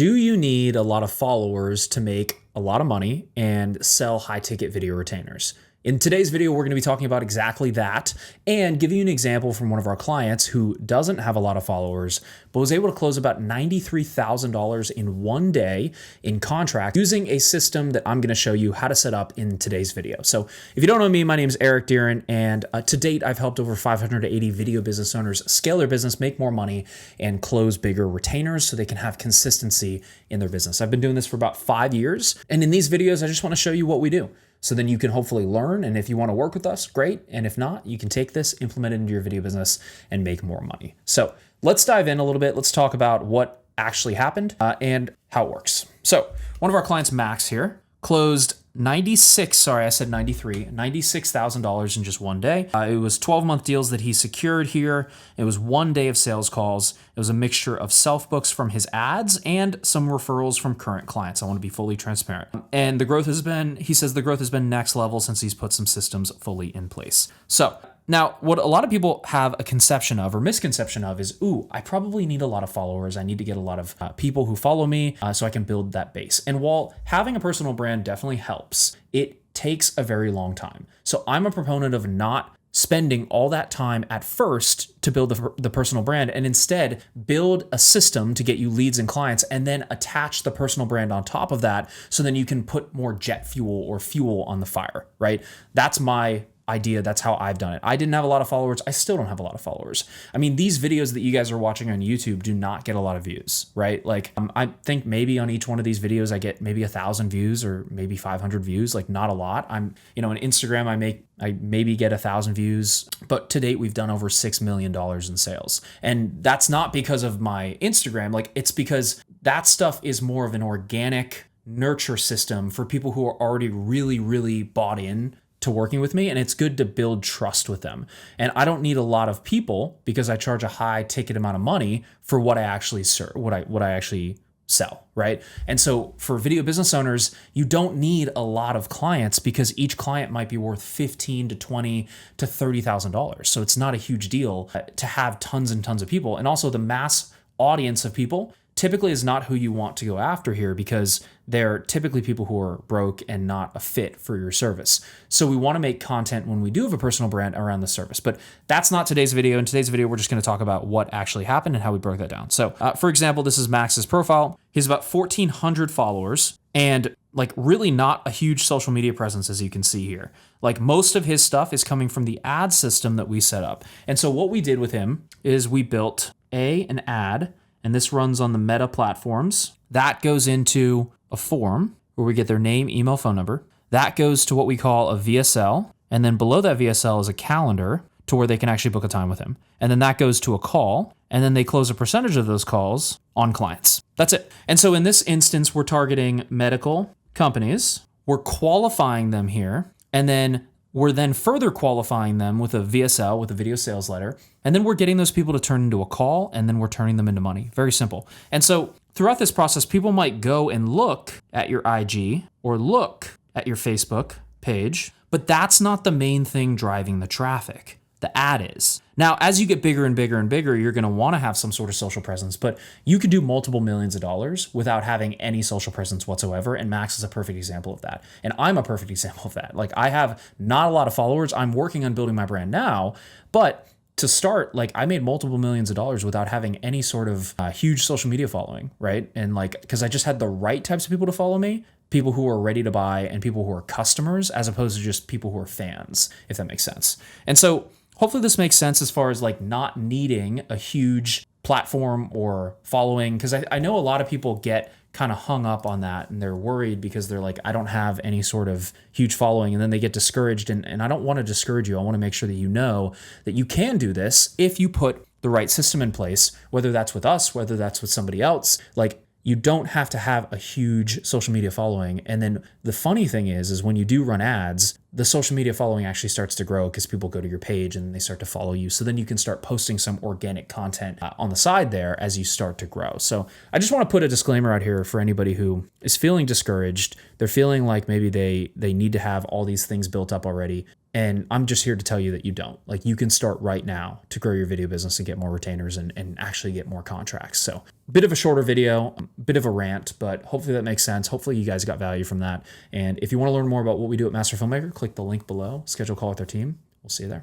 Do you need a lot of followers to make a lot of money and sell high ticket video retainers? In today's video, we're going to be talking about exactly that and give you an example from one of our clients who doesn't have a lot of followers, but was able to close about $93,000 in one day in contract using a system that I'm going to show you how to set up in today's video. So if you don't know me, my name is Deeran, and to date, I've helped over 580 video business owners scale their business, make more money, and close bigger retainers so they can have consistency in their business. I've been doing this for about 5 years, and in these videos, I just want to show you what we do. So then you can hopefully learn, and if you want to work with us, great. And if not, you can take this, implement it into your video business, and make more money. So let's dive in a little bit. Let's talk about what actually happened and how it works. So one of our clients, Max here, closed $96,000 in just one day. It was 12-month deals that he secured here. It was 1 day of sales calls. It was a mixture of self-books from his ads and some referrals from current clients. I want to be fully transparent. And the growth has been, he says the growth has been next level since he's put some systems fully in place. So now, what a lot of people have a conception of or misconception of is, ooh, I probably need a lot of followers. I need to get a lot of people who follow me so I can build that base. And while having a personal brand definitely helps, it takes a very long time. So I'm a proponent of not spending all that time at first to build the personal brand and instead build a system to get you leads and clients and then attach the personal brand on top of that so then you can put more jet fuel or fuel on the fire, right? That's my idea. That's how I've done it. I didn't have a lot of followers. I still don't have a lot of followers. I mean, these videos that you guys are watching on YouTube do not get a lot of views, right? Like I think maybe on each one of these videos, I get maybe 1,000 views or maybe 500 views, like not a lot. On Instagram, I maybe get 1,000 views, but to date, we've done over $6 million in sales. And that's not because of my Instagram. Like it's because that stuff is more of an organic nurture system for people who are already really, really bought in to working with me, and it's good to build trust with them. And I don't need a lot of people because I charge a high ticket amount of money for what I actually serve, what I actually sell, right? And so for video business owners, you don't need a lot of clients because each client might be worth $15,000 to $20,000 to $30,000. So it's not a huge deal to have tons and tons of people. And also the mass audience of people typically is not who you want to go after here because they're typically people who are broke and not a fit for your service. So we want to make content when we do have a personal brand around the service, but that's not today's video. In today's video, we're just going to talk about what actually happened and how we broke that down. So for example, this is Max's profile. He has about 1,400 followers and like really not a huge social media presence, as you can see here. Like most of his stuff is coming from the ad system that we set up. And so what we did with him is we built an ad, and this runs on the Meta platforms. That goes into a form where we get their name, email, phone number. That goes to what we call a VSL. And then below that VSL is a calendar to where they can actually book a time with him. And then that goes to a call. And then they close a percentage of those calls on clients. That's it. And so in this instance, we're targeting medical companies. We're qualifying them here. And then we're then further qualifying them with a VSL, with a video sales letter. And then we're getting those people to turn into a call, and then we're turning them into money. Very simple. And so throughout this process, people might go and look at your IG or look at your Facebook page, but that's not the main thing driving the traffic. The ad is. Now, as you get bigger and bigger and bigger, you're going to want to have some sort of social presence, but you could do multiple millions of dollars without having any social presence whatsoever. And Max is a perfect example of that. And I'm a perfect example of that. Like I have not a lot of followers. I'm working on building my brand now, but to start, like I made multiple millions of dollars without having any sort of huge social media following, right? And like, because I just had the right types of people to follow me, people who are ready to buy and people who are customers, as opposed to just people who are fans, if that makes sense. And so hopefully this makes sense as far as like not needing a huge platform or following, because I know a lot of people get kind of hung up on that and they're worried because they're like, I don't have any sort of huge following, and then they get discouraged. And I don't want to discourage you. I want to make sure that you know that you can do this if you put the right system in place, whether that's with us, whether that's with somebody else. Like you don't have to have a huge social media following. And then the funny thing is when you do run ads, the social media following actually starts to grow because people go to your page and they start to follow you. So then you can start posting some organic content on the side there as you start to grow. So I just want to put a disclaimer out here for anybody who is feeling discouraged. They're feeling like maybe they need to have all these things built up already. And I'm just here to tell you that you don't. Like, you can start right now to grow your video business and get more retainers and actually get more contracts. So bit of a shorter video, bit of a rant, but hopefully that makes sense. Hopefully you guys got value from that. And if you want to learn more about what we do at Master Filmmaker, click the link below, schedule a call with our team. We'll see you there.